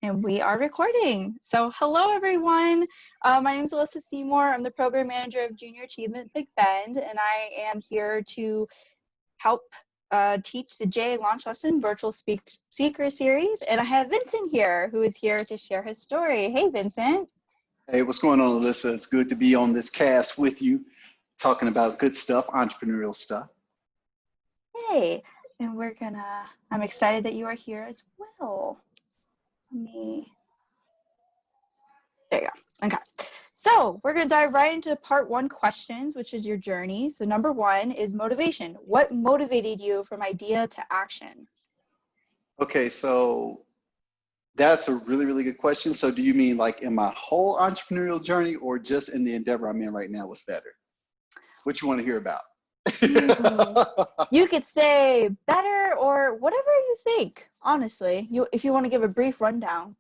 And we are recording. So hello, everyone. My name is Alyssa Seymour. I'm the program manager of Junior Achievement Big Bend, and I am here to help teach the J Launch Lesson Virtual Speaker Series. And I have Vincent here, who is here to share his story. Hey, Vincent. Hey, what's going on, Alyssa? It's good to be on this cast with you, talking about good stuff, entrepreneurial stuff. Hey, and I'm excited that you are here as well. There you go. Okay. So we're going to dive right into part one questions, which is your journey. So number one is motivation. What motivated you from idea to action? Okay, so that's a really, really good question. So do you mean like in my whole entrepreneurial journey or just in the endeavor I'm in right now with Better? What you want to hear about? You could say better or whatever you think, honestly. If you want to give a brief rundown.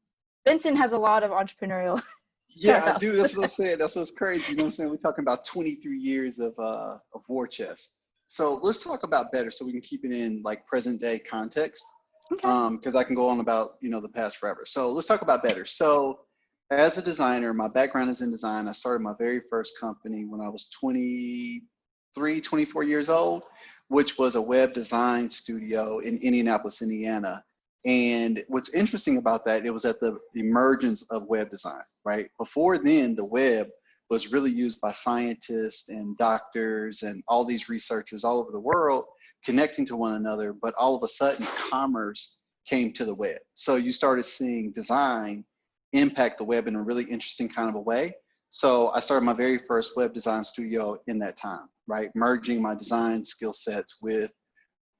Vincent has a lot of entrepreneurial Yeah, startups. I do. That's what I'm saying. That's what's crazy. You know what I'm saying? We're talking about 23 years of war chest. So let's talk about Better so we can keep it in like present day context. Okay. Because I can go on about, the past forever. So let's talk about Better. So as a designer, my background is in design. I started my very first company when I was 23, 24 years old, which was a web design studio in Indianapolis, Indiana. And what's interesting about that, it was at the emergence of web design, right? Before then, the web was really used by scientists and doctors and all these researchers all over the world connecting to one another, but all of a sudden commerce came to the web. So you started seeing design impact the web in a really interesting kind of a way. So I started my very first web design studio in that time, right? Merging my design skill sets with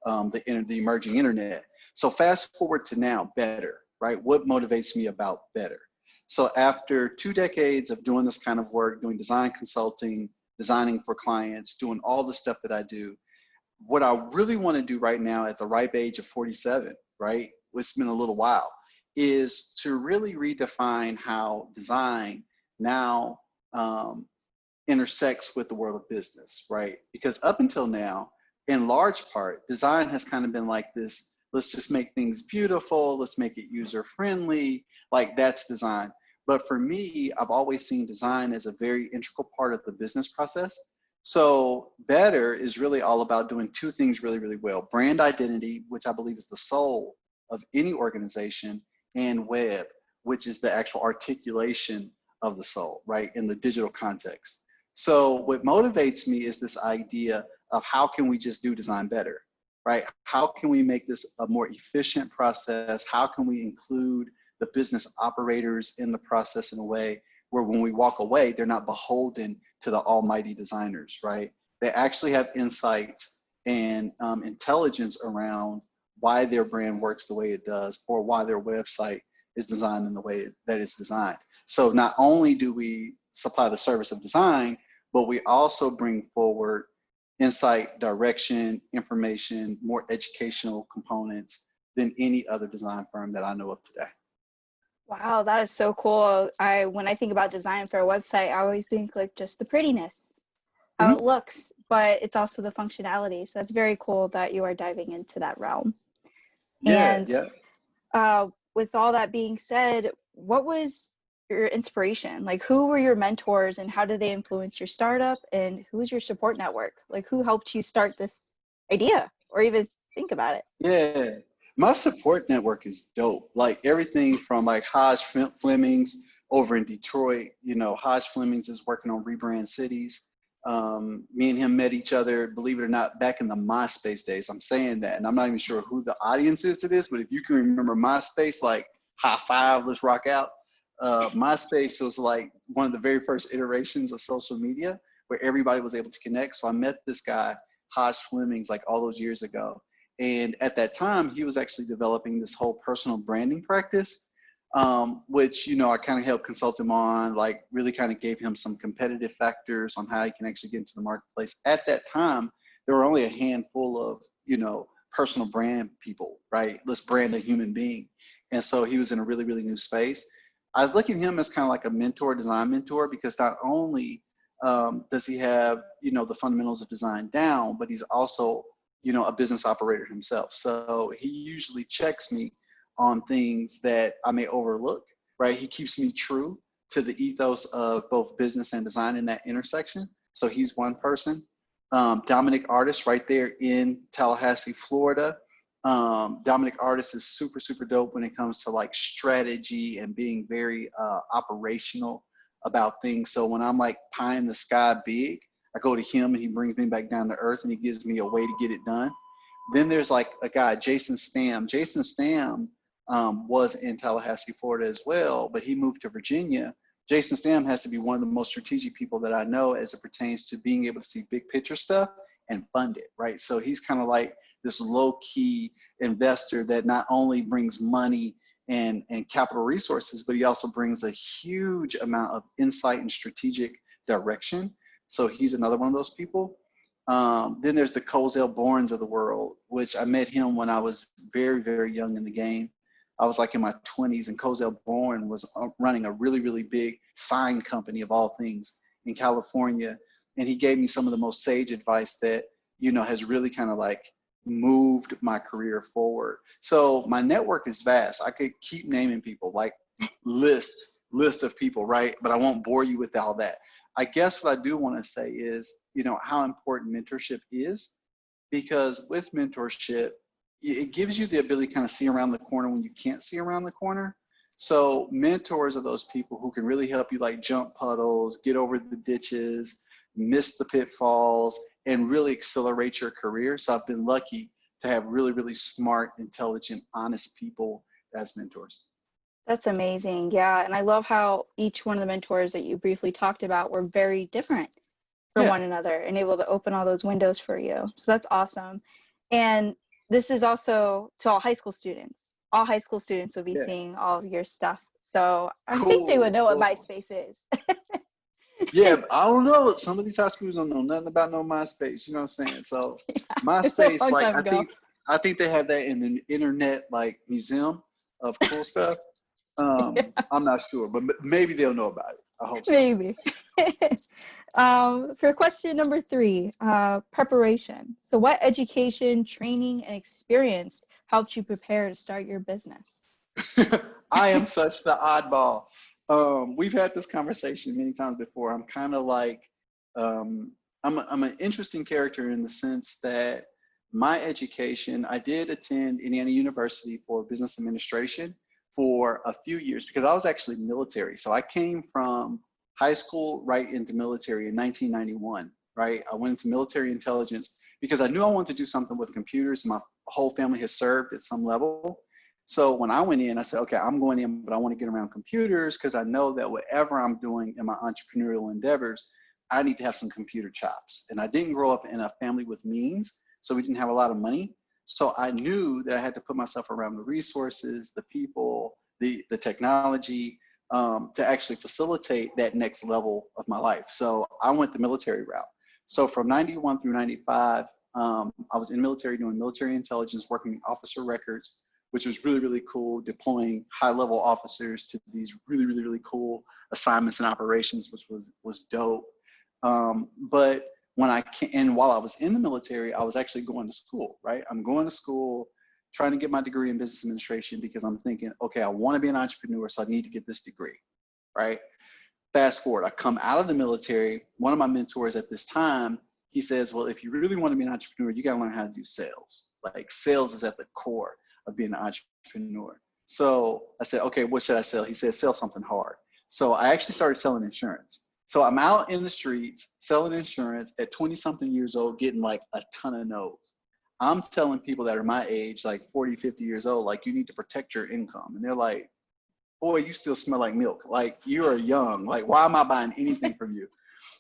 the emerging internet. So fast forward to now, Better, right? What motivates me about Better? So after 2 decades of doing this kind of work, doing design consulting, designing for clients, doing all the stuff that I do, what I really want to do right now at the ripe age of 47, right? It's been a little while, is to really redefine how design now intersects with the world of business, right? Because up until now, in large part, design has kind of been like this, let's just make things beautiful, let's make it user friendly, like that's design. But for me, I've always seen design as a very integral part of the business process. So Better is really all about doing two things really, really well. Brand identity, which I believe is the soul of any organization, and web, which is the actual articulation of the soul, right, in the digital context. So what motivates me is this idea of how can we just do design better, right? How can we make this a more efficient process? How can we include the business operators in the process in a way where when we walk away, they're not beholden to the almighty designers, right? They actually have insights and intelligence around why their brand works the way it does or why their website is designed in the way that it's designed. So not only do we supply the service of design, but we also bring forward insight, direction, information, more educational components than any other design firm that I know of today. Wow, that is so cool. When I think about design for a website, I always think like just the prettiness, how it looks, but it's also the functionality. So that's very cool that you are diving into that realm. Yeah, And yeah. With all that being said, what was your inspiration? Like, who were your mentors and how did they influence your startup? And who's your support network? Like, who helped you start this idea or even think about it? Yeah, my support network is dope. Like everything from like Hodge Flemings over in Detroit. Hodge Flemings is working on Rebrand Cities. Me and him met each other, believe it or not, back in the MySpace days. I'm saying that, and I'm not even sure who the audience is to this, but if you can remember MySpace, like high five, let's rock out. MySpace was like one of the very first iterations of social media where everybody was able to connect. So I met this guy, Hodge Flemings, like all those years ago. And at that time, he was actually developing this whole personal branding practice, which, I kind of helped consult him on, like really kind of gave him some competitive factors on how he can actually get into the marketplace. At that time, there were only a handful of, personal brand people, right? Let's brand a human being. And so he was in a really, really new space. I look at him as kind of like a mentor, design mentor, because not only does he have, the fundamentals of design down, but he's also, a business operator himself. So he usually checks me on things that I may overlook, right? He keeps me true to the ethos of both business and design in that intersection. So he's one person. Dominic Artist right there in Tallahassee, Florida. Dominic Artist is super, super dope when it comes to like strategy and being very operational about things. So when I'm like pie in the sky big, I go to him and he brings me back down to earth and he gives me a way to get it done. Then there's like a guy, Jason Stamm. Jason Stamm was in Tallahassee, Florida as well, but he moved to Virginia. Jason Stamm has to be one of the most strategic people that I know as it pertains to being able to see big picture stuff and fund it, right? So he's kind of like this low-key investor that not only brings money and capital resources, but he also brings a huge amount of insight and strategic direction. So he's another one of those people. Then there's the Cozell Borns of the world, which I met him when I was very, very young in the game. I was like in my 20s, and Cozell Born was running a really, really big sign company of all things in California. And he gave me some of the most sage advice that, you know, has really kind of like moved my career forward. So my network is vast. I could keep naming people, like list of people, right? But I won't bore you with all that. I guess what I do want to say is, you know, how important mentorship is, because with mentorship, it gives you the ability to kind of see around the corner when you can't see around the corner. So mentors are those people who can really help you like jump puddles, get over the ditches, miss the pitfalls, and really accelerate your career. So I've been lucky to have really, really smart, intelligent, honest people as mentors. That's amazing. Yeah. And I love how each one of the mentors that you briefly talked about were very different from Yeah. one another and able to open all those windows for you. So that's awesome. And this is also to all high school students. All high school students will be Yeah. seeing all of your stuff. So I think they would Cool. know what Cool. MySpace is. Yeah, I don't know. Some of these high schools don't know nothing about no MySpace. You know what I'm saying? So It's a MySpace, long like time ago. I think they have that in the internet like museum of cool stuff. I'm not sure, but maybe they'll know about it. I hope so. Maybe. For question number 3, preparation. So what education, training, and experience helped you prepare to start your business? I am such the oddball. We've had this conversation many times before. I'm kind of like, I'm an interesting character in the sense that my education, I did attend Indiana University for business administration for a few years because I was actually military. So I came from high school right into military in 1991, right? I went into military intelligence because I knew I wanted to do something with computers. My whole family has served at some level. So when I went in, I said, okay, I'm going in, but I want to get around computers because I know that whatever I'm doing in my entrepreneurial endeavors, I need to have some computer chops. And I didn't grow up in a family with means, so we didn't have a lot of money. So I knew that I had to put myself around the resources, the people, the technology to actually facilitate that next level of my life. So I went the military route. So from 91 through 95, I was in military doing military intelligence, working officer records, which was really, really cool, deploying high-level officers to these really, really, really cool assignments and operations, which was dope. But when and while I was in the military, I was actually going to school, right? I'm going to school, trying to get my degree in business administration because I'm thinking, okay, I want to be an entrepreneur, so I need to get this degree, right? Fast forward, I come out of the military. One of my mentors at this time, he says, well, if you really want to be an entrepreneur, you got to learn how to do sales. Like sales is at the core of being an entrepreneur. So I said, okay, what should I sell? He said, sell something hard. So I actually started selling insurance. So I'm out in the streets selling insurance at 20 something years old, getting like a ton of no's. I'm telling people that are my age, like 40, 50 years old, like you need to protect your income. And they're like, boy, you still smell like milk. Like you are young. Like, why am I buying anything from you?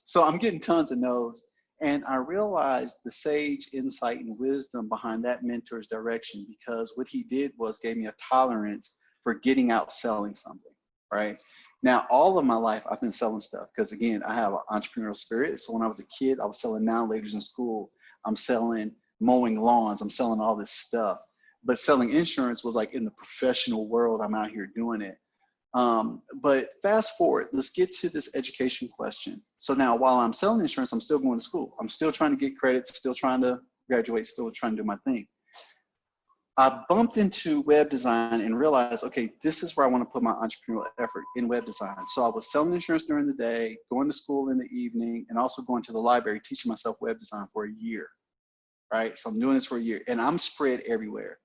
So I'm getting tons of no's. And I realized the sage insight and wisdom behind that mentor's direction, because what he did was gave me a tolerance for getting out selling something, right? Now, all of my life, I've been selling stuff because, again, I have an entrepreneurial spirit. So when I was a kid, I was selling now laters in school. I'm selling mowing lawns. I'm selling all this stuff. But selling insurance was like in the professional world. I'm out here doing it. But fast forward, let's get to this education question. So now while I'm selling insurance, I'm still going to school. I'm still trying to get credits, still trying to graduate, still trying to do my thing. I bumped into web design and realized, okay, this is where I want to put my entrepreneurial effort in web design. So I was selling insurance during the day, going to school in the evening, and also going to the library, teaching myself web design for a year, right? So I'm doing this for a year and I'm spread everywhere.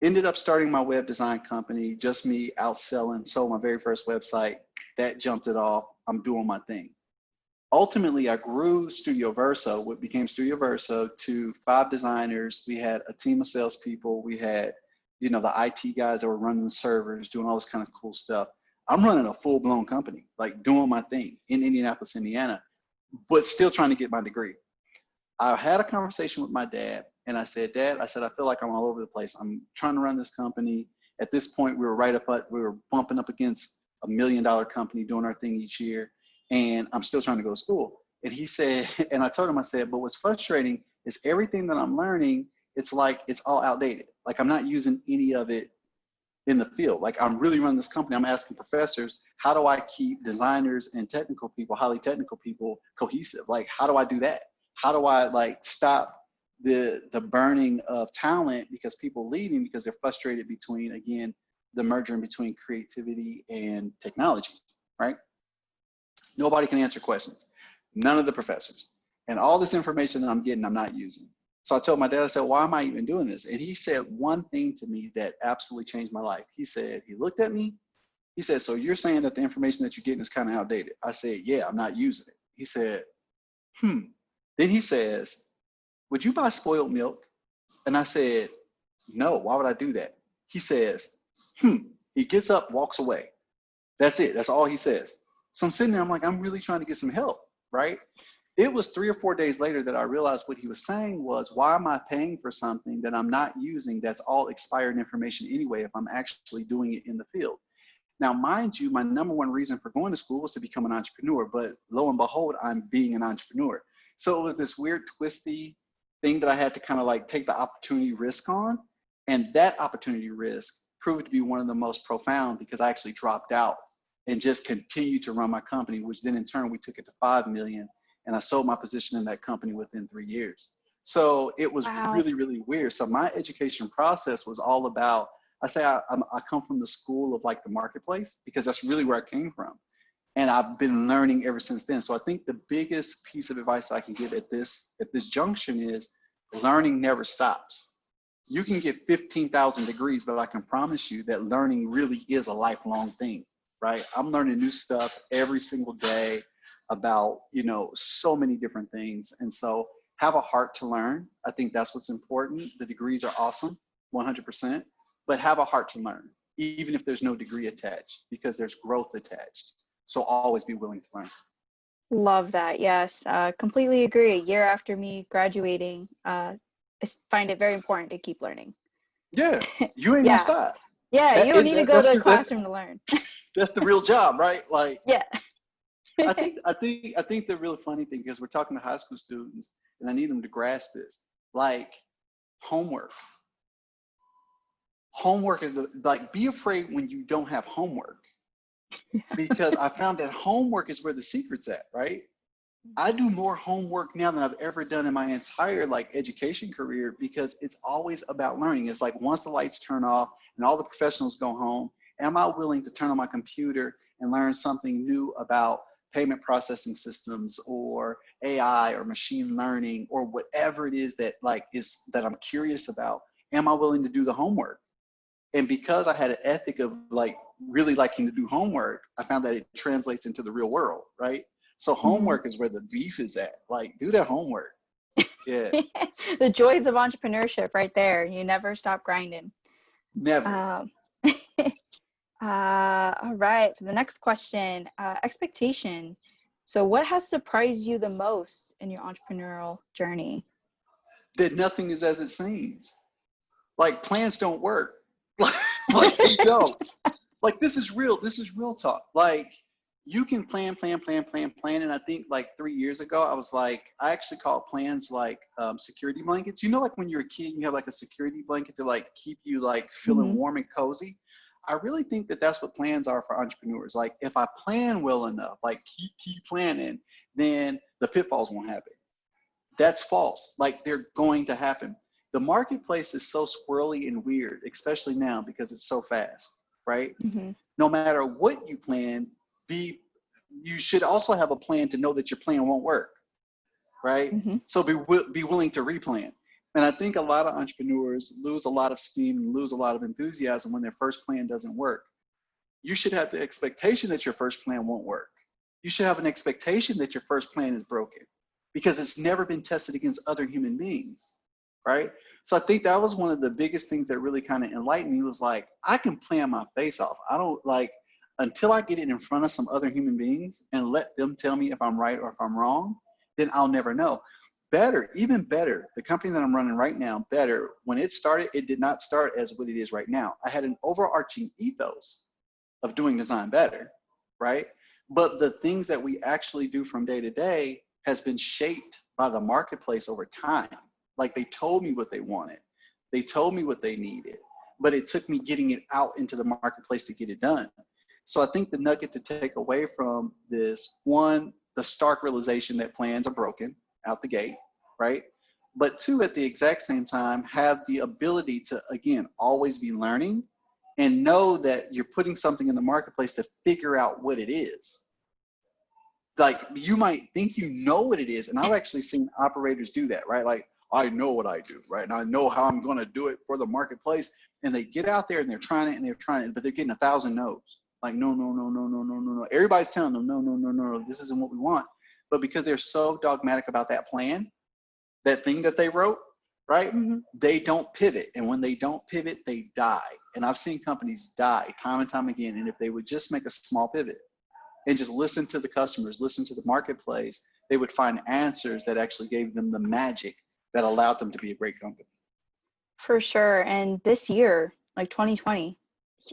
Ended up starting my web design company, just me out selling, sold my very first website. That jumped it off. I'm doing my thing. Ultimately, I grew Studio Verso, what became Studio Verso, to 5 designers. We had a team of salespeople. We had, you know, the IT guys that were running the servers, doing all this kind of cool stuff. I'm running a full-blown company, like doing my thing in Indianapolis, Indiana, but still trying to get my degree. I had a conversation with my dad, and I said, Dad, I said, I feel like I'm all over the place. I'm trying to run this company. At this point, we were bumping up against $1 million company, doing our thing each year. And I'm still trying to go to school. And he said, and I told him, I said, but what's frustrating is everything that I'm learning, it's like, it's all outdated. Like I'm not using any of it in the field. Like I'm really running this company. I'm asking professors, how do I keep designers and technical people, highly technical people cohesive? Like, how do I do that? How do I like stop the burning of talent because people leaving because they're frustrated between, again, the merger in between creativity and technology, right? Nobody can answer questions. None of the professors. And all this information that I'm getting, I'm not using. So I told my dad, I said, why am I even doing this? And he said one thing to me that absolutely changed my life. He said, he looked at me. He said, so you're saying that the information that you're getting is kind of outdated? I said, yeah, I'm not using it. He said, Then he says, would you buy spoiled milk? And I said, no, why would I do that? He says, He gets up, walks away. That's it. That's all he says. So I'm sitting there, I'm like, I'm really trying to get some help, right? It was 3 or 4 days later that I realized what he was saying was, why am I paying for something that I'm not using that's all expired information anyway if I'm actually doing it in the field? Now, mind you, my number one reason for going to school was to become an entrepreneur, but lo and behold, I'm being an entrepreneur. So it was this weird twisty thing that I had to kind of like take the opportunity risk on. And that opportunity risk proved to be one of the most profound because I actually dropped out and just continued to run my company, which then in turn, we took it to 5 million. And I sold my position in that company within 3 years. So it was Wow. really, really weird. So my education process was all about, I come from the school of like the marketplace because that's really where I came from. And I've been learning ever since then. So I think the biggest piece of advice I can give at this junction is learning never stops. You can get 15,000 degrees, but I can promise you that learning really is a lifelong thing, right? I'm learning new stuff every single day about, you know, so many different things. And so have a heart to learn. I think that's what's important. The degrees are awesome, 100%, but have a heart to learn, even if there's no degree attached, because there's growth attached. So always be willing to learn. Love that. Yes, completely agree. A year after me graduating, I find it very important to keep learning. Yeah, you ain't gonna Yeah. stop. Yeah, you don't need to go to a That's classroom to learn. the real job, right? Like, Yeah. I think the really funny thing, because we're talking to high school students, and I need them to grasp this. Like, homework. Homework is be afraid when you don't have homework, because I found that homework is where the secret's at, right? I do more homework now than I've ever done in my entire like education career, because it's always about learning. It's like once the lights turn off and all the professionals go home, am I willing to turn on my computer and learn something new about payment processing systems or AI or machine learning or whatever it is that that I'm curious about? Am I willing to do the homework? And because I had an ethic of like really liking to do homework, I found that it translates into the real world, right? So Mhm. homework is where the beef is at. Like, do that homework. Yeah, The joys of entrepreneurship right there. You never stop grinding. never. Um, all right, for the next question, expectation. So what has surprised you the most in your entrepreneurial journey? That nothing is as it seems. Like plans don't work. Like they don't. Like this is real. This is real talk. Like you can plan. And I think like 3 years ago, I was like, I actually call plans like security blankets. You know, like when you're a kid, you have like a security blanket to like keep you like feeling Mhm. warm and cozy. I really think that that's what plans are for entrepreneurs. Like if I plan well enough, like keep planning, then the pitfalls won't happen. That's false. Like they're going to happen. The marketplace is so squirrely and weird, especially now because it's so fast, right? Mm-hmm. No matter what you plan, you should also have a plan to know that your plan won't work, right? Mm-hmm. So be willing to replan. And I think a lot of entrepreneurs lose a lot of steam and lose a lot of enthusiasm when their first plan doesn't work. You should have the expectation that your first plan won't work. You should have an expectation that your first plan is broken because it's never been tested against other human beings, right? So I think that was one of the biggest things that really kind of enlightened me was like, I can plan my face off. I don't like, until I get it in front of some other human beings and let them tell me if I'm right or if I'm wrong, then I'll never know. Better, even better, the company that I'm running right now, Better, when it started, it did not start as what it is right now. I had an overarching ethos of doing design better, right? But the things that we actually do from day to day has been shaped by the marketplace over time. Like they told me what they wanted. They told me what they needed, but it took me getting it out into the marketplace to get it done. So I think the nugget to take away from this, one, the stark realization that plans are broken out the gate, right? But two, at the exact same time, have the ability to, again, always be learning and know that you're putting something in the marketplace to figure out what it is. Like you might think you know what it is, and I've actually seen operators do that, right? Like, I know what I do, right? And I know how I'm gonna do it for the marketplace. And they get out there and they're trying it and they're trying it, but they're getting 1,000 no's. Like, no, no, no, no, no, no, no, no. Everybody's telling them, no, no, no, no, this isn't what we want. But because they're so dogmatic about that plan, that thing that they wrote, right? Mm-hmm. They don't pivot. And when they don't pivot, they die. And I've seen companies die time and time again. And if they would just make a small pivot and just listen to the customers, listen to the marketplace, they would find answers that actually gave them the magic that allowed them to be a great company. For sure. And this year, like 2020,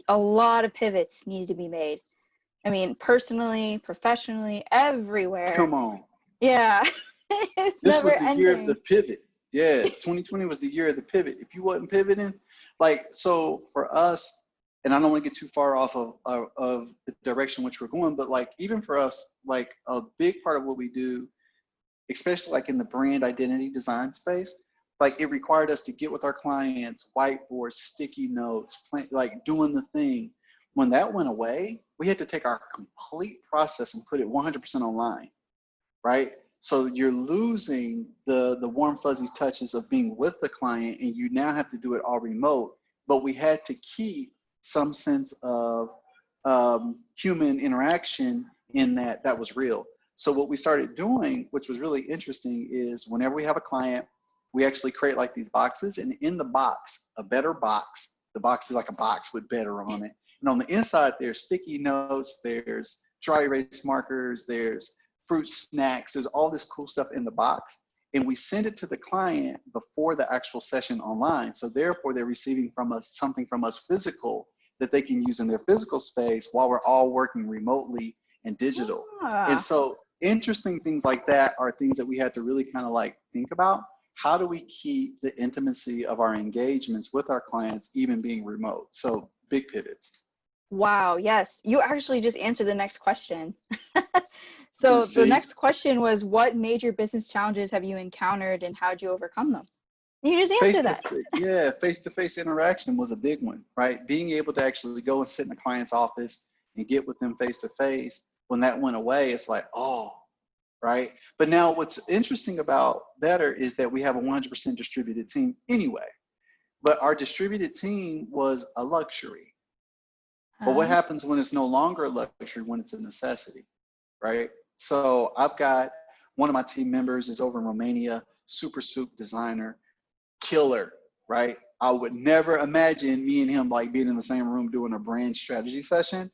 a lot of pivots needed to be made. I mean, personally, professionally, everywhere. Come on. Yeah. It's This never was the year of the ending. pivot. Yeah, 2020 was the year of the pivot. If you wasn't pivoting, like, so for us, and I don't want to get too far off of the direction which we're going, but like even for us, like a big part of what we do, especially like in the brand identity design space, like it required us to get with our clients, whiteboards, sticky notes, like doing the thing. When that went away, we had to take our complete process and put it 100% online, right? So you're losing the warm fuzzy touches of being with the client, and you now have to do it all remote. But we had to keep some sense of human interaction in that was real. So what we started doing, which was really interesting, is whenever we have a client, we actually create like these boxes, and in the box, a better box, the box is like a box with better on it. And on the inside, there's sticky notes, there's dry erase markers, there's fruit snacks, there's all this cool stuff in the box. And we send it to the client before the actual session online. So therefore, they're receiving from us something from us physical that they can use in their physical space while we're all working remotely and digital. And so interesting things like that are things that we had to really kind of like think about. How do we keep the intimacy of our engagements with our clients even being remote? So big pivots. Wow, yes. You actually just answered the next question. So the See? next question was, what major business challenges have you encountered and how'd you overcome them? You just answered that. Yeah, face-to-face interaction was a big one, right? Being able to actually go and sit in a client's office and get with them face-to-face. When that went away, it's like, oh, right? But now what's interesting about Better is that we have a 100% distributed team anyway. But our distributed team was a luxury. But what happens when it's no longer a luxury, when it's a necessity, right? So I've got one of my team members is over in Romania, super soup designer, killer, right? I would never imagine me and him like being in the same room doing a brand strategy session.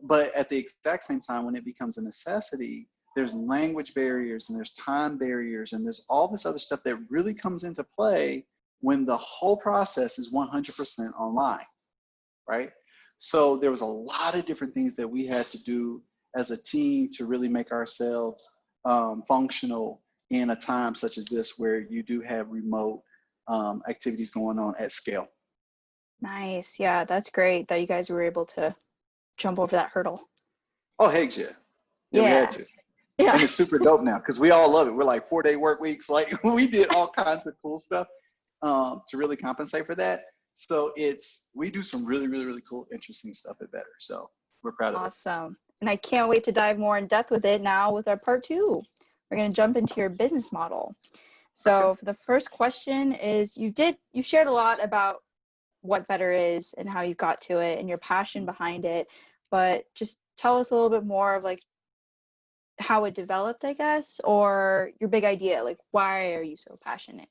But at the exact same time, when it becomes a necessity, there's language barriers and there's time barriers and there's all this other stuff that really comes into play when the whole process is 100% online, right? So there was a lot of different things that we had to do as a team to really make ourselves functional in a time such as this, where you do have remote activities going on at scale. Nice. Yeah, that's great that you guys were able to jump over that hurdle. Oh, heck yeah. Yeah, we had to. Yeah. And it's super dope now because we all love it. We're like 4-day work weeks. Like we did all kinds of cool stuff. to really compensate for that. So we do some really, really, really cool, interesting stuff at Better. So we're proud of it. Awesome. And I can't wait to dive more in depth with it now with our part 2. We're going to jump into your business model. So for the first question is, you shared a lot about what Better is and how you got to it and your passion behind it, but just tell us a little bit more of like how it developed, I guess, or your big idea. Like, why are you so passionate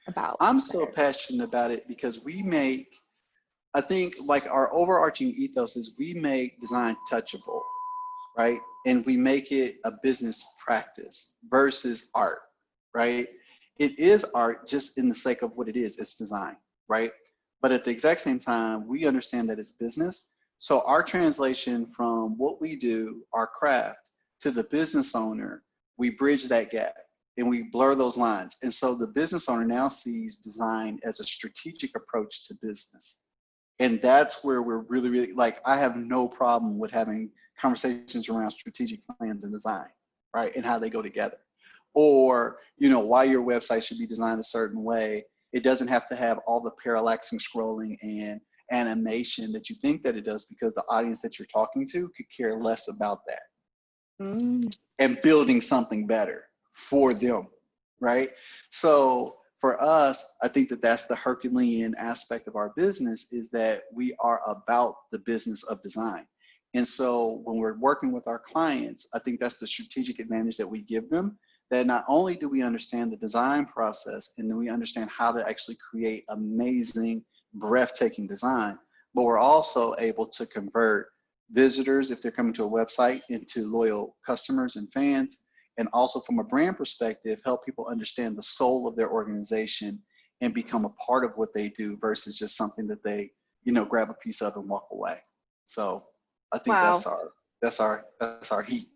about I'm so Better? passionate about it because I think like our overarching ethos is we make design touchable, right? And we make it a business practice versus art, right? It is art just in the sake of what it is, it's design, right? But at the exact same time, we understand that it's business. So our translation from what we do, our craft, to the business owner, we bridge that gap and we blur those lines. And so the business owner now sees design as a strategic approach to business. And that's where we're really, really, like, I have no problem with having conversations around strategic plans and design, right? And how they go together. Or, why your website should be designed a certain way. It doesn't have to have all the parallaxing scrolling and animation that you think that it does, because the audience that you're talking to could care less about that. And building something better for them, right? So for us, I think that that's the Herculean aspect of our business, is that we are about the business of design. And so when we're working with our clients, I think that's the strategic advantage that we give them, that not only do we understand the design process and then we understand how to actually create amazing, breathtaking design, but we're also able to convert visitors, if they're coming to a website, into loyal customers and fans. And also from a brand perspective, help people understand the soul of their organization and become a part of what they do versus just something that they, grab a piece of and walk away. So I think Wow. that's our heat.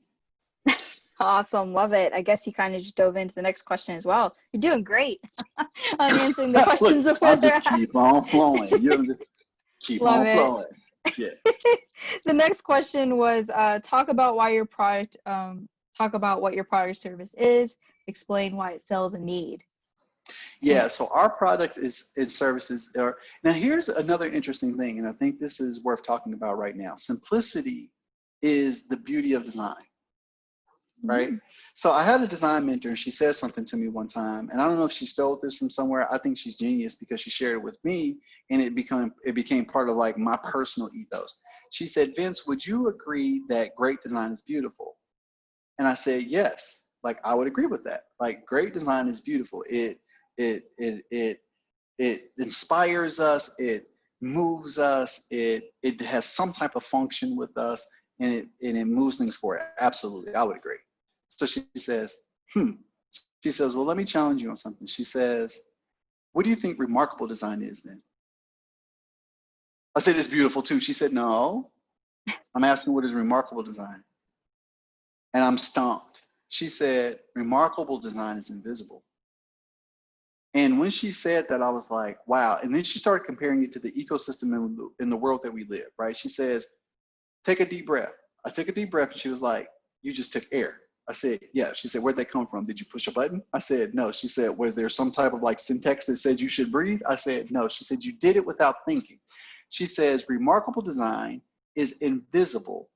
Awesome. Love it. I guess you kind of just dove into the next question as well. You're doing great on answering the questions Look, of what I'll they're just keep on flowing. Just keep Love on it. flowing. Yeah. The next question was talk about what your product or service is, explain why it fills a need. Yeah, so our product and services are, now here's another interesting thing, and I think this is worth talking about right now. Simplicity is the beauty of design, right? So I had a design mentor, and she said something to me one time, and I don't know if she stole this from somewhere. I think she's genius because she shared it with me, and it became part of like my personal ethos. She said, Vince, would you agree that great design is beautiful? And I said, yes, like I would agree with that. Like great design is beautiful. It inspires us, it moves us, it has some type of function with us, and it moves things forward. Absolutely, I would agree. So she says, she says, well, let me challenge you on something. She says, what do you think remarkable design is then? I said, it's beautiful too. She said, no, I'm asking what is remarkable design? And I'm stumped. She said, remarkable design is invisible. And when she said that, I was like, wow. And then she started comparing it to the ecosystem in the world that we live, right? She says, take a deep breath. I took a deep breath, and she was like, you just took air. I said, yeah. She said, where'd that come from? Did you push a button? I said, no. She said, was there some type of like syntax that said you should breathe? I said, no. She said, you did it without thinking. She says, remarkable design is invisible.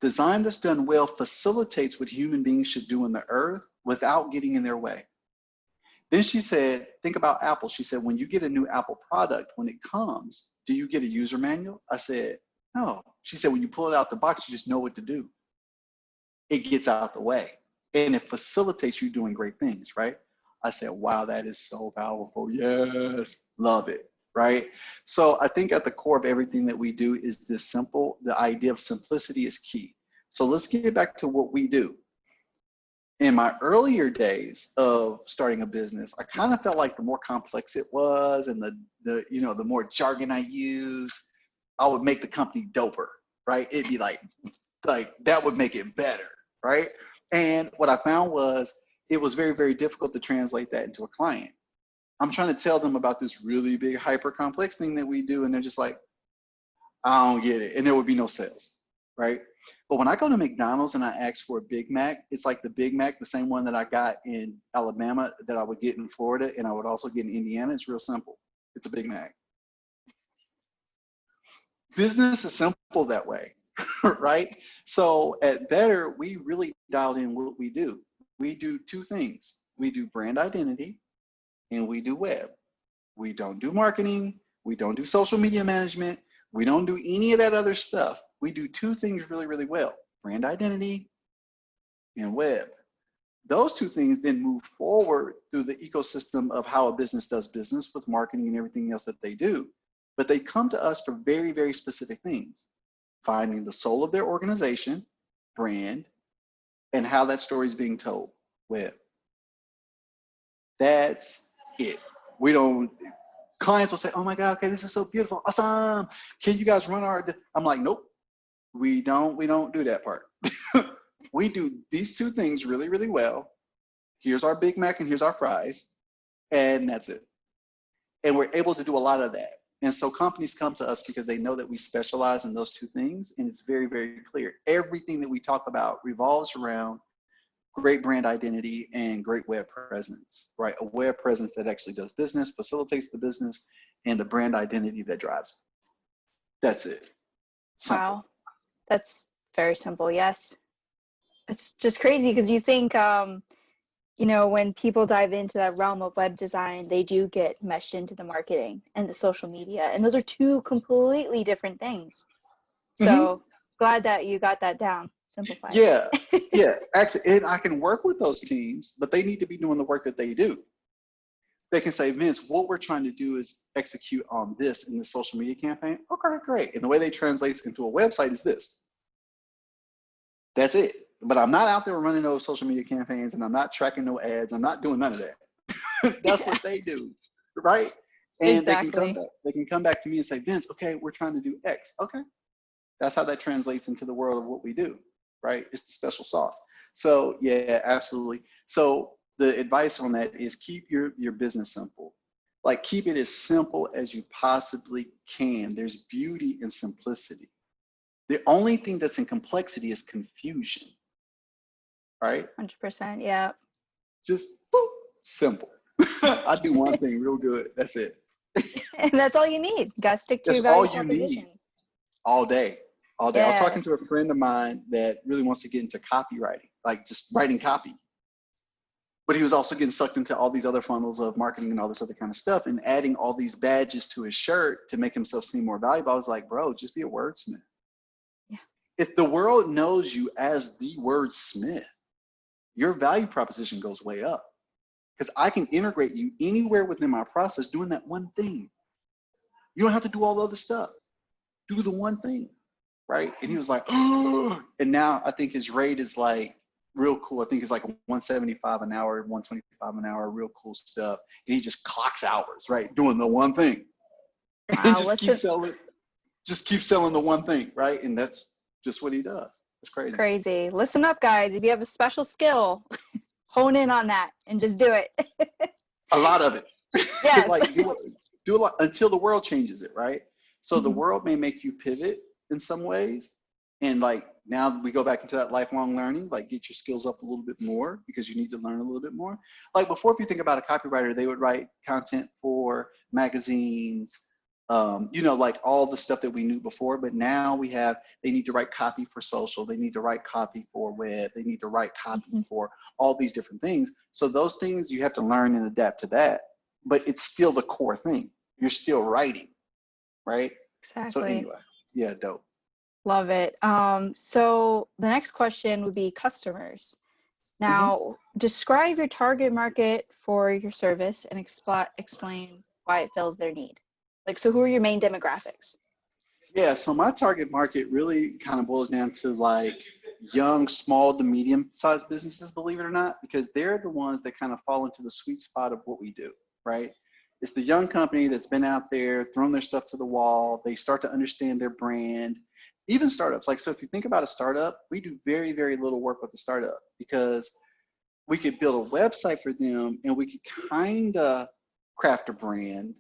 Design that's done well facilitates what human beings should do on the earth without getting in their way. Then she said, think about Apple. She said, when you get a new Apple product, when it comes, do you get a user manual? I said, no. She said, when you pull it out the box, you just know what to do. It gets out the way and it facilitates you doing great things, right? I said, wow, that is so powerful. Yes, love it, right? So I think at the core of everything that we do is this simple, the idea of simplicity is key. So let's get back to what we do. In my earlier days of starting a business, I kind of felt like the more complex it was and the more jargon I used, I would make the company doper, right? It'd be like that would make it better, right? And what I found was it was very, very difficult to translate that into a client. I'm trying to tell them about this really big, hyper complex thing that we do, and they're just like, I don't get it. And there would be no sales. right? But when I go to McDonald's and I ask for a Big Mac, it's like the Big Mac, the same one that I got in Alabama that I would get in Florida and I would also get in Indiana. It's real simple. It's a Big Mac. Business is simple that way, right? So at Better, we really dialed in what we do. We do two things. We do brand identity and we do web. We don't do marketing. We don't do social media management. We don't do any of that other stuff. We do two things really, really well: brand identity and web. Those two things then move forward through the ecosystem of how a business does business with marketing and everything else that they do. But they come to us for very, very specific things: finding the soul of their organization, brand, and how that story is being told, web. That's it. We don't, clients will say, oh my God, okay, this is so beautiful, awesome. Can you guys run our, I'm like, nope, we don't do that part. We do these two things really, really well. Here's our Big Mac and here's our fries, and that's it. And we're able to do a lot of that. And so companies come to us because they know that we specialize in those two things, and it's very, very clear. Everything that we talk about revolves around great brand identity and great web presence, right? A web presence that actually does business, facilitates the business, and the brand identity that drives it. That's it. Simple. Wow. That's very simple. Yes. It's just crazy because you think, you know, when people dive into that realm of web design, they do get meshed into the marketing and the social media. And those are two completely different things. So glad that you got that down. Simplified. Yeah, yeah. Actually, and I can work with those teams, but they need to be doing the work that they do. They can say, Vince, what we're trying to do is execute on this in the social media campaign. Okay, great. And the way they translate into a website is this. That's it. But I'm not out there running those social media campaigns, and I'm not tracking no ads. I'm not doing none of that. That's what they do, right? And Exactly. they can come back to me and say, Vince, okay, we're trying to do X. Okay. That's how that translates into the world of what we do, right? It's the special sauce. So yeah, absolutely. So the advice on that is keep your business simple. Like keep it as simple as you possibly can. There's beauty in simplicity. The only thing that's in complexity is confusion, right? 100%. Yeah. Just boop, simple. I do one thing real good. That's it. And that's all you need. You got to stick to That's your value all you proposition. need all day. All day. I was Yeah. talking to a friend of mine that really wants to get into copywriting, like just writing copy. But he was also getting sucked into all these other funnels of marketing and all this other kind of stuff and adding all these badges to his shirt to make himself seem more valuable. I was like, bro, just be a wordsmith. Yeah. If the world knows you as the wordsmith, your value proposition goes way up. Because I can integrate you anywhere within my process doing that one thing. You don't have to do all the other stuff. Do the one thing, right? And he was like, oh, and now I think his rate is like real cool. I think it's like 175 an hour, 125 an hour, real cool stuff. And he just clocks hours, right? Doing the one thing. And Wow. just keep selling the one thing, right? And that's just what he does. It's crazy. Crazy. Listen up, guys. If you have a special skill, hone in on that and just do it. A lot of it. Yes. Like do a lot until the world changes it, right? So the Mhm. world may make you pivot in some ways. And like now we go back into that lifelong learning, like get your skills up a little bit more because you need to learn a little bit more. Like before, if you think about a copywriter, they would write content for magazines, you know, like all the stuff that we knew before. But now they need to write copy for social. They need to write copy for web. They need to write copy for all these different things. So those things you have to learn and adapt to that. But it's still the core thing. You're still writing, right? So Exactly. anyway, yeah, dope. Love it. So the next question would be customers. Mm-hmm. Now, describe your target market for your service and explain why it fills their need. Like, so who are your main demographics? Yeah, so my target market really kind of boils down to like young, small to medium-sized businesses, believe it or not, because they're the ones that kind of fall into the sweet spot of what we do, right? It's the young company that's been out there, thrown their stuff to the wall. They start to understand their brand. Even startups, like, so if you think about a startup, we do very, very little work with the startup because we could build a website for them and we could kind of craft a brand.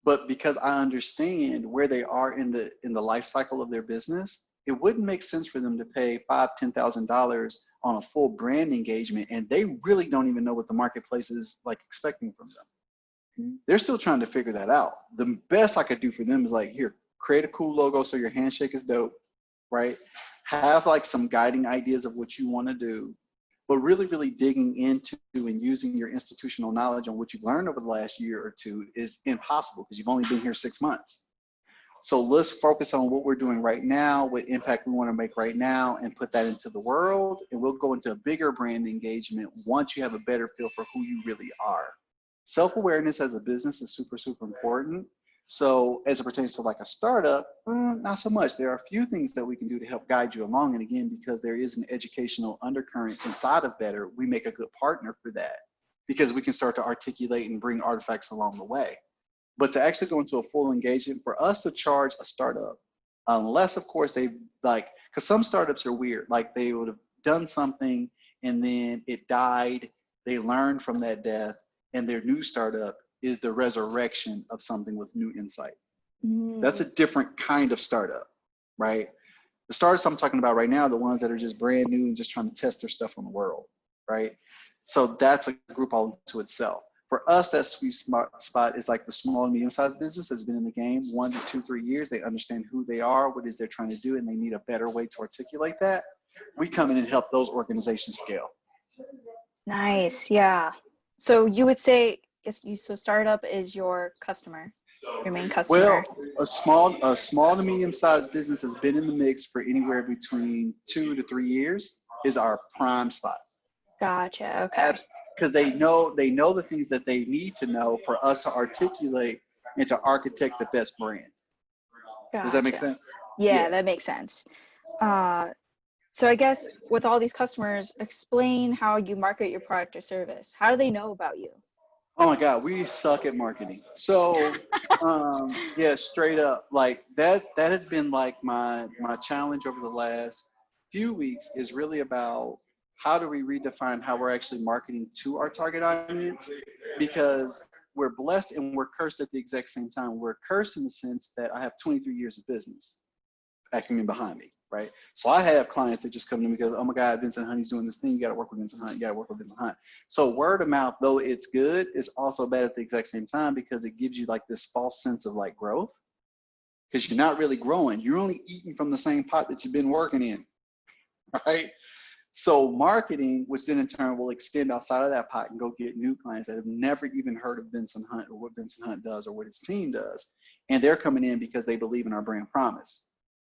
But because I understand where they are in the life cycle of their business, it wouldn't make sense for them to pay $5,000-$10,000 on a full brand engagement, and they really don't even know what the marketplace is like expecting from them. They're still trying to figure that out. The best I could do for them is like, here, create a cool logo so your handshake is dope, right? Have like some guiding ideas of what you want to do, but really, really digging into and using your institutional knowledge on what you've learned over the last year or two is impossible because you've only been here 6 months. So let's focus on what we're doing right now, what impact we want to make right now, and put that into the world. And we'll go into a bigger brand engagement once you have a better feel for who you really are. Self-awareness as a business is super, super important. So as it pertains to like a startup, not so much. There are a few things that we can do to help guide you along. And again, because there is an educational undercurrent inside of Better, we make a good partner for that because we can start to articulate and bring artifacts along the way. But to actually go into a full engagement, for us to charge a startup, unless of course they like, because some startups are weird, like they would have done something and then it died, they learned from that death, and their new startup is the resurrection of something with new insight. That's a different kind of startup, right? The startups I'm talking about right now are the ones that are just brand new and just trying to test their stuff on the world, right? So that's a group all to itself. For us, that sweet spot is like the small and medium-sized business that's been in the game 1 to 2, 3 years. They understand who they are, what it is they're trying to do, and they need a better way to articulate that. We come in and help those organizations scale. Nice, yeah. So you would say, so startup is your customer, your main customer. Well, a small to medium-sized business has been in the mix for anywhere between 2 to 3 years is our prime spot. Gotcha, okay. Because they know the things that they need to know for us to articulate and to architect the best brand. Gotcha. Does that make sense? Yeah, that makes sense. So I guess with all these customers, explain how you market your product or service. How do they know about you? Oh my God, we suck at marketing. So yeah, straight up, like that has been like my challenge over the last few weeks is really about how do we redefine how we're actually marketing to our target audience, because we're blessed and we're cursed at the exact same time. We're cursed in the sense that I have 23 years of business acumen behind me, right? So I have clients that just come to me because, oh my God, Vincent Honey's doing this thing. You got to work with Vincent Hunt. You got to work with Vincent Hunt. So word of mouth, though it's good, it's also bad at the exact same time because it gives you like this false sense of like growth because you're not really growing. You're only eating from the same pot that you've been working in, right? So marketing, which then in turn will extend outside of that pot and go get new clients that have never even heard of Vincent Hunt or what Vincent Hunt does or what his team does. And they're coming in because they believe in our brand promise.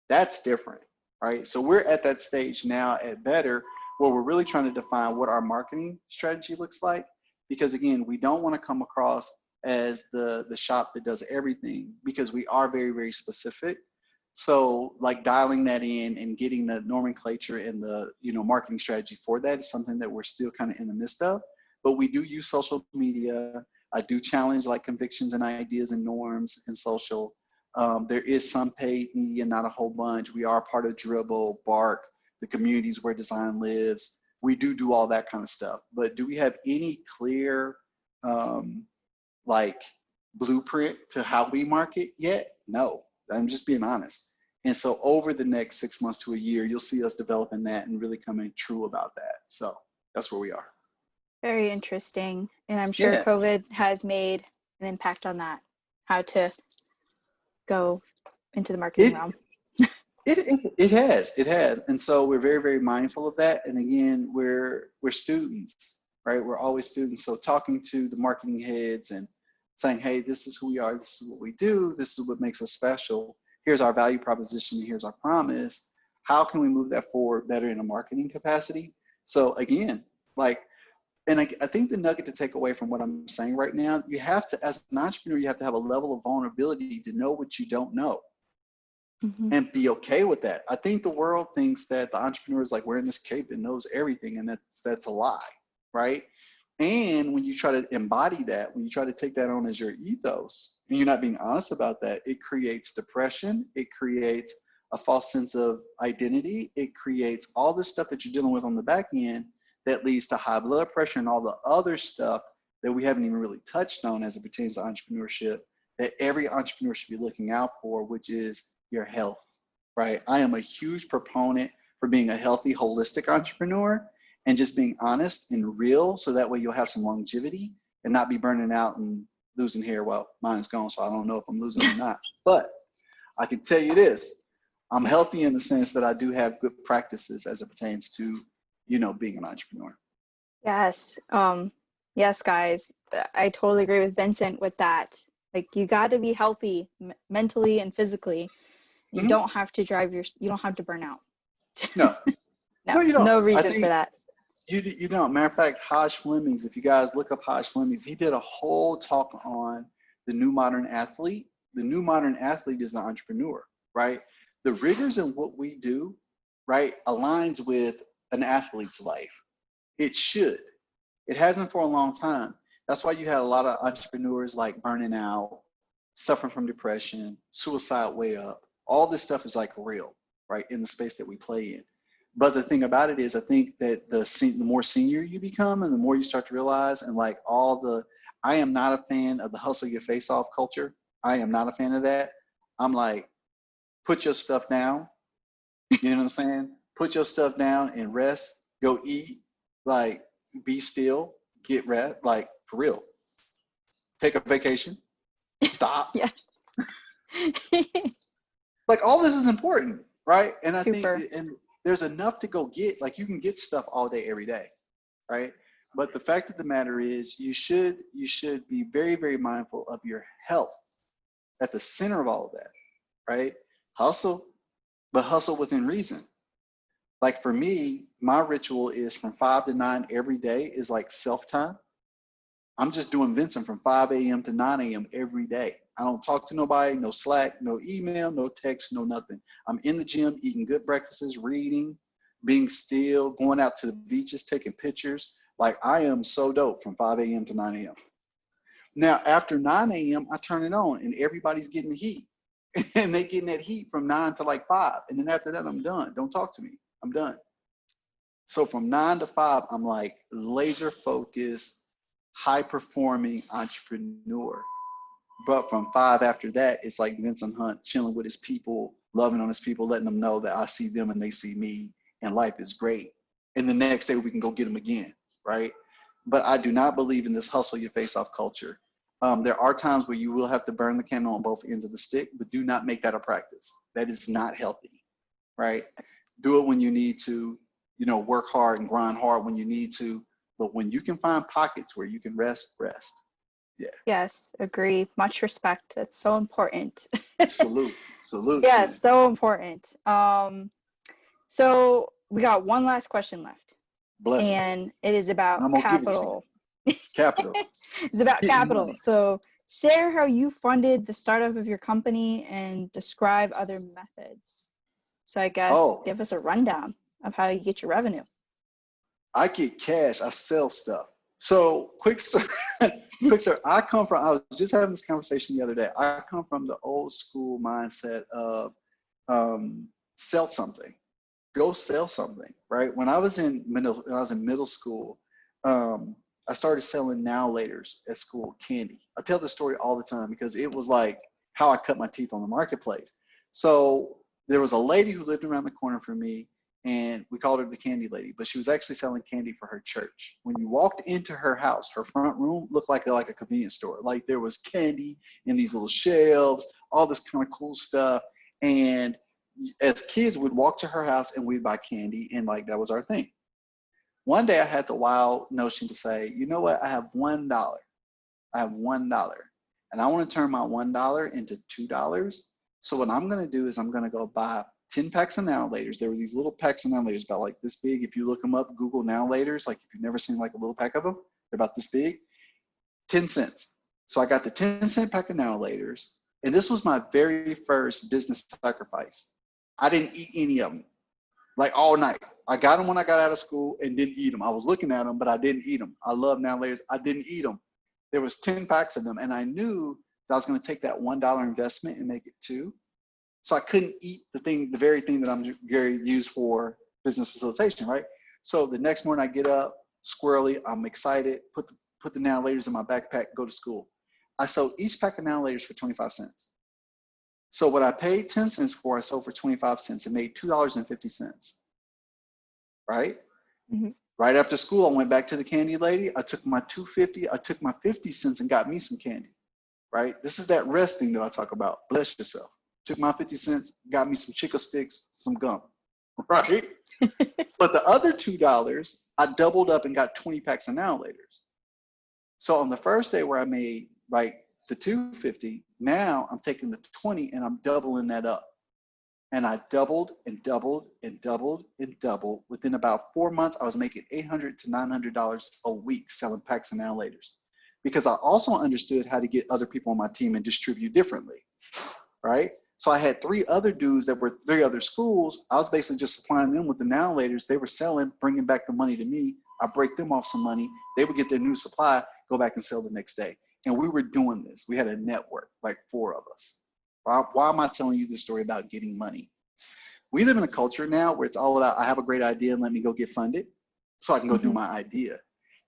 That's different, right? So we're at that stage now at Better where we're really trying to define what our marketing strategy looks like. Because again, we don't want to come across as the shop that does everything because we are very, very specific. So like dialing that in and getting the nomenclature and the marketing strategy for that is something that we're still kind of in the midst of. But we do use social media. I do challenge like convictions and ideas and norms in social. There is some paid media, not a whole bunch. We are part of Dribble, Bark, the communities where design lives. We do all that kind of stuff. But do we have any clear like blueprint to how we market yet? No, I'm just being honest. And so over the next 6 months to a year, you'll see us developing that and really coming true about that. So that's where we are. Very interesting. And I'm sure COVID has made an impact on that, how to go into the marketing realm. It has. And so we're very, very mindful of that. And again, we're students, right? We're always students. So talking to the marketing heads and saying, hey, this is who we are. This is what we do. This is what makes us special. Here's our value proposition. Here's our promise. How can we move that forward better in a marketing capacity? So again, and I think the nugget to take away from what I'm saying right now, you have to, as an entrepreneur, you have to have a level of vulnerability to know what you don't know and be okay with that. I think the world thinks that the entrepreneur is like wearing this cape and knows everything, and that's a lie, right? And when you try to embody that, when you try to take that on as your ethos, and you're not being honest about that, it creates depression. It creates a false sense of identity. It creates all this stuff that you're dealing with on the back end that leads to high blood pressure and all the other stuff that we haven't even really touched on as it pertains to entrepreneurship that every entrepreneur should be looking out for, which is your health. right? I am a huge proponent for being a healthy, holistic entrepreneur and just being honest and real, so that way you'll have some longevity and not be burning out and losing hair. Well, mine is gone, so I don't know if I'm losing it or not. But I can tell you this, I'm healthy in the sense that I do have good practices as it pertains to, being an entrepreneur. Yes. Yes, guys. I totally agree with Vincent with that. Like you got to be healthy mentally and physically. You Hmm. don't have to you don't have to burn out. No, No, no, you don't. no I reason for think that. you don't. Matter of fact, Hodge Flemings, if you guys look up Hodge Flemings, he did a whole talk on the new modern athlete. The new modern athlete is the entrepreneur, right? The rigors in what we do, right, aligns with an athlete's life. It should. It hasn't for a long time. That's why you had a lot of entrepreneurs like burning out, suffering from depression, suicide way up. All this stuff is like real, right, in the space that we play in. But the thing about it is, I think that the more senior you become and the more you start to realize, and like I am not a fan of the hustle your face off culture. I am not a fan of that. I'm like, put your stuff down. You know what I'm saying? Put your stuff down and rest, go eat, like be still, get rest, like for real. Take a vacation, stop. Yes. Like all this is important, right? And I think, Super. and there's enough to go get. Like you can get stuff all day, every day, right? But the fact of the matter is, you should be very, very mindful of your health at the center of all of that, right? Hustle, but hustle within reason. Like for me, my ritual is from 5 to 9 every day is like self time. I'm just doing Vincent from 5 a.m. to 9 a.m. every day. I don't talk to nobody, no Slack, no email, no text, no nothing. I'm in the gym, eating good breakfasts, reading, being still, going out to the beaches, taking pictures. Like I am so dope from 5 a.m. to 9 a.m. Now, after 9 a.m., I turn it on and everybody's getting the heat. And they getting that heat from 9 to like 5. And then after that, I'm done. Don't talk to me. I'm done. So from 9 to 5, I'm like laser focused, high performing entrepreneur. But from 5 after that, it's like Vincent Hunt chilling with his people, loving on his people, letting them know that I see them and they see me, and life is great. And the next day we can go get them again, right? But I do not believe in this hustle your face off culture. There are times where you will have to burn the candle on both ends of the stick, but do not make that a practice. That is not healthy, right? Do it when you need to, work hard and grind hard when you need to. But when you can find pockets where you can rest, rest. Yeah. Yes, agree. Much respect. That's so important. Salute. Salute, Yeah, man. so important. So we got one last question left, Blessings. and it is And about I'm gonna give it to you. capital. Capital. It's about Getting capital. money. So share how you funded the startup of your company and describe other methods. So I guess Oh, give us a rundown of how you get your revenue. I get cash. I sell stuff. So quick story. Quick story. I was just having this conversation the other day. I come from the old school mindset of sell something. Go sell something, right? When I was in middle school, I started selling now laters at school, candy. I tell this story all the time because it was like how I cut my teeth on the marketplace. So there was a lady who lived around the corner from me, and we called her the candy lady, but she was actually selling candy for her church. When you walked into her house, her front room looked like a convenience store. Like there was candy in these little shelves, all this kind of cool stuff. And as kids, we'd walk to her house and we'd buy candy, and like that was our thing. One day I had the wild notion to say, you know what? I have $1. I have $1, and I want to turn my $1 into $2. So what I'm going to do is I'm going to go buy 10 packs of now laters. There were these little packs of now laters about like this big. If you look them up, Google now laters. Like if you've never seen like a little pack of them, they're about this big. 10 cents. So I got the 10-cent pack of now laters, and this was my very first business sacrifice. I didn't eat any of them, like all night. I got them when I got out of school and didn't eat them. I was looking at them, but I didn't eat them. I love now laters. I didn't eat them. There was 10 packs of them, and I knew that I was going to take that $1 investment and make it two. So I couldn't eat the very thing that I'm very used for business facilitation, right? So the next morning I get up, squirrely, I'm excited, put the now laters in my backpack, go to school. I sold each pack of now laters for 25 cents. So what I paid 10 cents for, I sold for 25 cents and made $2.50, right? Mm-hmm. Right after school, I went back to the candy lady. I took my 250, I took my 50 cents and got me some candy, right? This is that rest thing that I talk about. Bless yourself. Took my 50 cents, got me some Chico sticks, some gum, right? But the other $2, I doubled up and got 20 packs of Now Laters. So on the first day where I made like the 250, now I'm taking the 20 and I'm doubling that up. And I doubled and doubled and doubled and doubled. Within about 4 months, I was making $800 to $900 a week selling packs and Now Laters, because I also understood how to get other people on my team and distribute differently, right? So I had 3 other dudes that were 3 other schools. I was basically just supplying them with the Now Laters. They were selling, bringing back the money to me. I break them off some money. They would get their new supply, go back and sell the next day. And we were doing this. We had a network, like 4 of us. Why am I telling you this story about getting money? We live in a culture now where it's all about, I have a great idea and let me go get funded so I can go do my idea.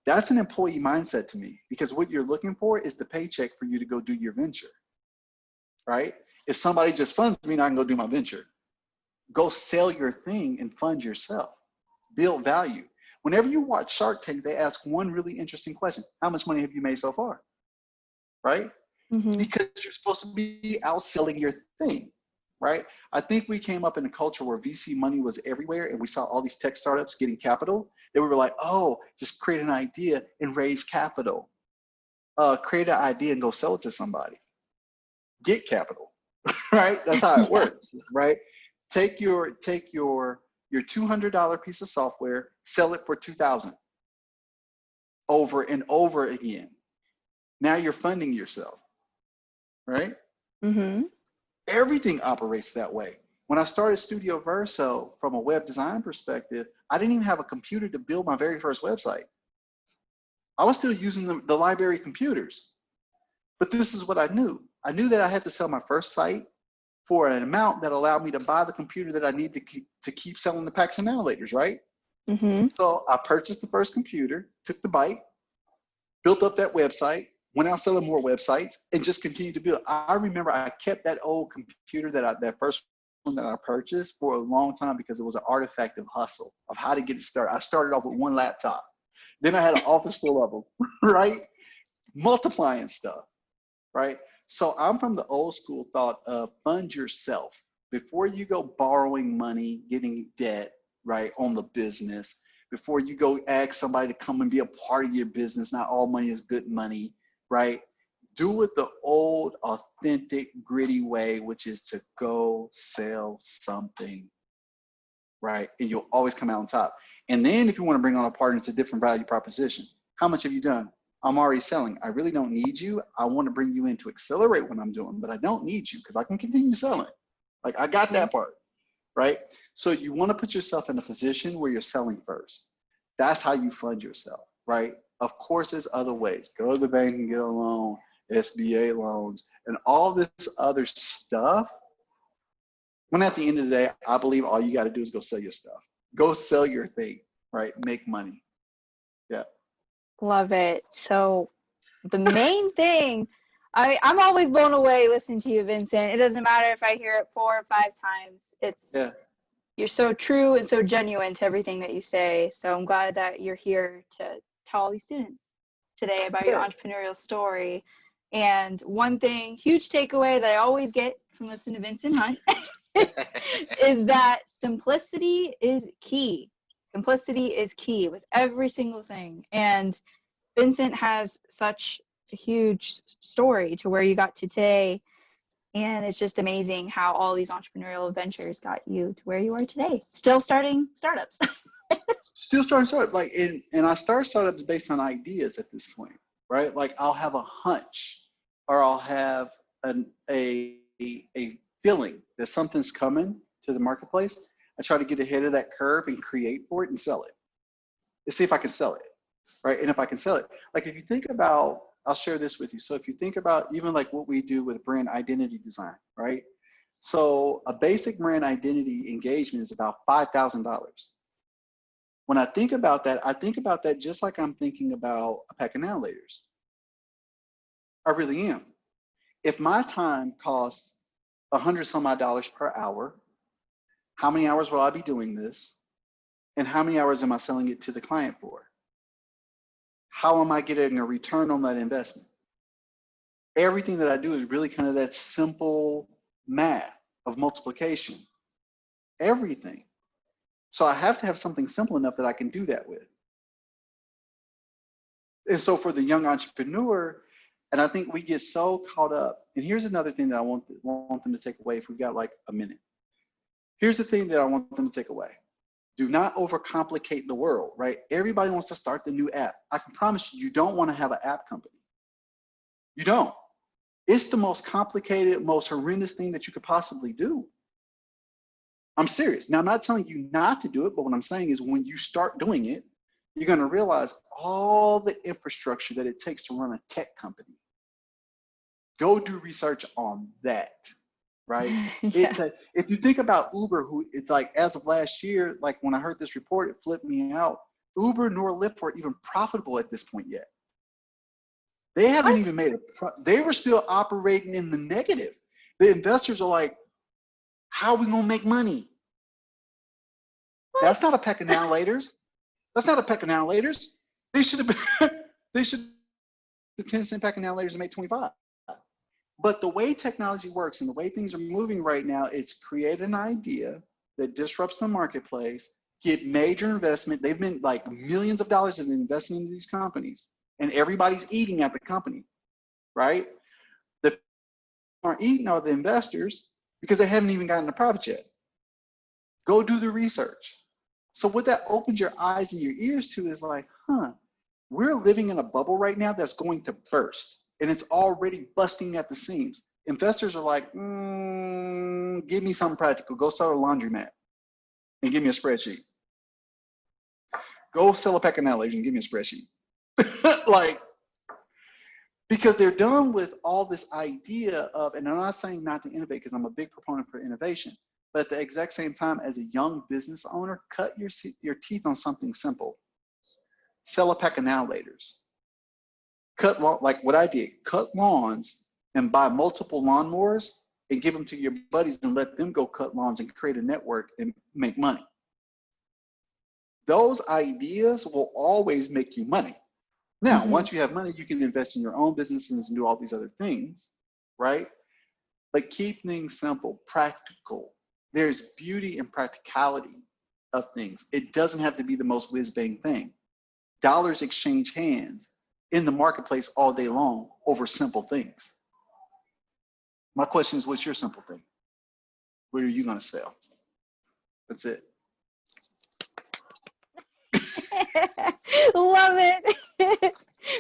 That's an employee mindset to me, because what you're looking for is the paycheck for you to go do your venture, right? If somebody just funds me, I can go do my venture. Go sell your thing and fund yourself. Build value. Whenever you watch Shark Tank, they ask one really interesting question. How much money have you made so far? Right? Mm-hmm. Because you're supposed to be outselling your thing, right? I think we came up in a culture where VC money was everywhere, and we saw all these tech startups getting capital. That we were like, oh, just create an idea and raise capital. Create an idea and go sell it to somebody. Get capital, right? That's how it works, right? Take your $200 piece of software, sell it for $2,000 over and over again. Now you're funding yourself, right? Mm-hmm. Everything operates that way. When I started Studio Verso from a web design perspective, I didn't even have a computer to build my very first website. I was still using the library computers. But this is what I knew. I knew that I had to sell my first site for an amount that allowed me to buy the computer that I need to keep selling the packs and Now Laters, right? Mm-hmm. So I purchased the first computer, took the bite, built up that website, went out selling more websites, and just continued to build. I remember I kept that old computer that first one that I purchased for a long time, because it was an artifact of hustle, of how to get it started. I started off with one laptop. Then I had an office full of them, right? Multiplying stuff, right? So I'm from the old school thought of fund yourself. Before you go borrowing money, getting debt, right, on the business, before you go ask somebody to come and be a part of your business, not all money is good money, right? Do it the old, authentic, gritty way, which is to go sell something, right? And you'll always come out on top. And then if you want to bring on a partner, it's a different value proposition. How much have you done? I'm already selling. I really don't need you. I want to bring you in to accelerate what I'm doing, but I don't need you because I can continue selling. Like, I got that part, right? So you want to put yourself in a position where you're selling first. That's how you fund yourself, right? Of course, there's other ways. Go to the bank and get a loan, SBA loans, and all this other stuff. When at the end of the day, I believe all you got to do is go sell your stuff. Go sell your thing, right? Make money. Yeah. Love it. So the main thing, I'm always blown away listening to you, Vincent. It doesn't matter if I hear it 4 or 5 times. You're so true and so genuine to everything that you say. So I'm glad that you're here to tell all these students today about your entrepreneurial story. And one thing, huge takeaway that I always get from listening to Vincent Hunt is that simplicity is key. Simplicity is key with every single thing. And Vincent has such a huge story to where you got to today. And it's just amazing how all these entrepreneurial ventures got you to where you are today. Still starting startups. Still starting startups. Like, and I start startups based on ideas at this point, right? Like, I'll have a hunch, or I'll have a feeling that something's coming to the marketplace. I try to get ahead of that curve and create for it and sell it. Let's see if I can sell it, right? And if I can sell it, like, if you think about, I'll share this with you. So if you think about even like what we do with brand identity design, right? So a basic brand identity engagement is about $5,000. When I think about that just like I'm thinking about a pack of Now Laters. I really am. If my time costs $100 some odd per hour. How many hours will I be doing this? And how many hours am I selling it to the client for? How am I getting a return on that investment? Everything that I do is really kind of that simple math of multiplication. Everything. So I have to have something simple enough that I can do that with. And so for the young entrepreneur, and I think we get so caught up, and here's another thing that I want them to take away if we've got like a minute. Here's the thing that I want them to take away. Do not overcomplicate the world, right? Everybody wants to start the new app. I can promise you, you don't want to have an app company. You don't. It's the most complicated, most horrendous thing that you could possibly do. I'm serious. Now, I'm not telling you not to do it, but what I'm saying is when you start doing it, you're going to realize all the infrastructure that it takes to run a tech company. Go do research on that, right? Yeah. If you think about Uber, who it's like as of last year, like when I heard this report, it flipped me out. Uber nor Lyft were even profitable at this point yet. They haven't What? even made they were still operating in the negative. The investors are like, how are we gonna make money? What? That's not a peck of now laters. That's not a peck of now laters. They should have been, they should, the 10-cent peck of now laters to make 25. But the way technology works and the way things are moving right now, it's create an idea that disrupts the marketplace, get major investment. They've been like millions of dollars in investing into these companies, and everybody's eating at the company, right? The people aren't eating are the investors because they haven't even gotten the profit yet. Go do the research. So what that opens your eyes and your ears to is like, we're living in a bubble right now that's going to burst, and it's already busting at the seams. Investors are like, give me something practical. Go start a laundromat and give me a spreadsheet. Go sell a pack of nailers and give me a spreadsheet. Like, because they're done with all this idea of, and I'm not saying not to innovate because I'm a big proponent for innovation, but at the exact same time, as a young business owner, cut your teeth on something simple. Sell a pack of now laters. Cut lawn, like what I did, cut lawns and buy multiple lawnmowers and give them to your buddies and let them go cut lawns and create a network and make money. Those ideas will always make you money. Now, once you have money, you can invest in your own businesses and do all these other things, right? But keep things simple, practical. There's beauty and practicality of things. It doesn't have to be the most whiz-bang thing. Dollars exchange hands in the marketplace all day long over simple things. My question is, what's your simple thing? What are you going to sell? That's it. Love it.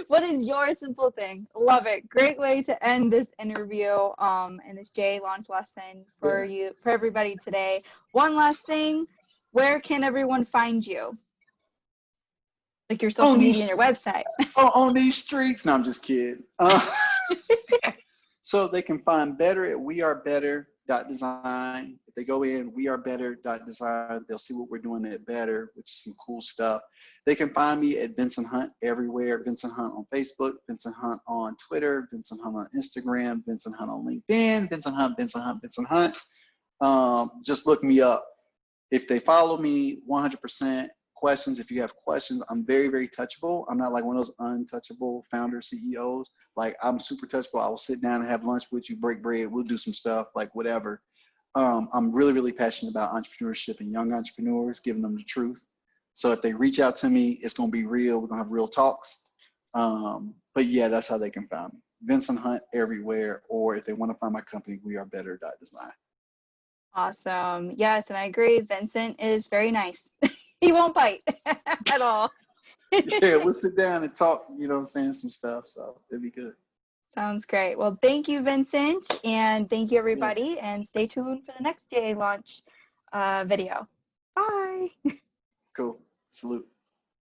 What is your simple thing? Love it. Great way to end this interview and this J launch lesson for everybody today. One last thing, where can everyone find you? Like your social media and your website. On these streets? No, I'm just kidding. So they can find Better at wearebetter.design. If they go in wearebetter.design, they'll see what we're doing at Better, which is some cool stuff. They can find me at Vincent Hunt everywhere. Vincent Hunt on Facebook, Vincent Hunt on Twitter, Vincent Hunt on Instagram, Vincent Hunt on LinkedIn, Vincent Hunt, Vincent Hunt, Vincent Hunt. Just look me up. If they follow me, 100% questions. If you have questions, I'm very, very touchable. I'm not like one of those untouchable founder CEOs. Like, I'm super touchable. I will sit down and have lunch with you, break bread. We'll do some stuff, like whatever. I'm really, really passionate about entrepreneurship and young entrepreneurs, giving them the truth. So if they reach out to me, it's going to be real. We're going to have real talks. But yeah, that's how they can find me. Vincent Hunt everywhere. Or if they want to find my company, wearebetter.design. Awesome. Yes, and I agree. Vincent is very nice. He won't bite at all. Yeah, we'll sit down and talk, you know what I'm saying, some stuff. So it'd be good. Sounds great. Well, thank you, Vincent, and thank you, everybody, and stay tuned for the next JA launch video. Bye. Cool. Salute.